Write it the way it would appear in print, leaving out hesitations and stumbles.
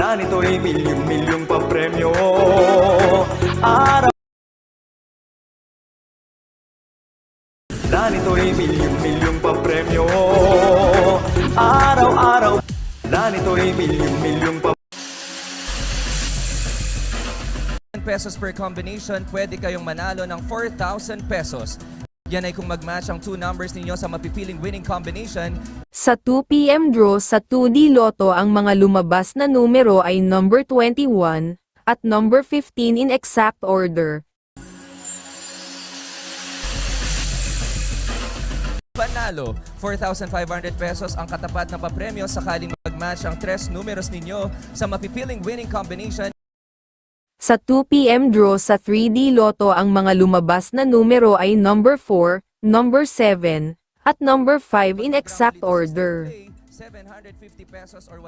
na nito'y milyong-milyong papremyo. Araw na nito'y milyong-milyong papremyo. Araw-araw na nito'y milyong-milyong papremyo. Pesos per combination, pwede kayong manalo ng 4,000 pesos. Yan ay kung mag-match ang 2 numbers ninyo sa mapipiling winning combination. Sa 2 PM draw sa 2D Lotto, ang mga lumabas na numero ay number 21 at number 15 in exact order. Panalo, 4,500 pesos ang katapat na papremyo sakaling mag-match ang 3 numeros ninyo sa mapipiling winning combination. Sa 2 PM draw sa 3D Lotto, ang mga lumabas na numero ay number 4, number 7, at number 5 in exact order. 750 pesos or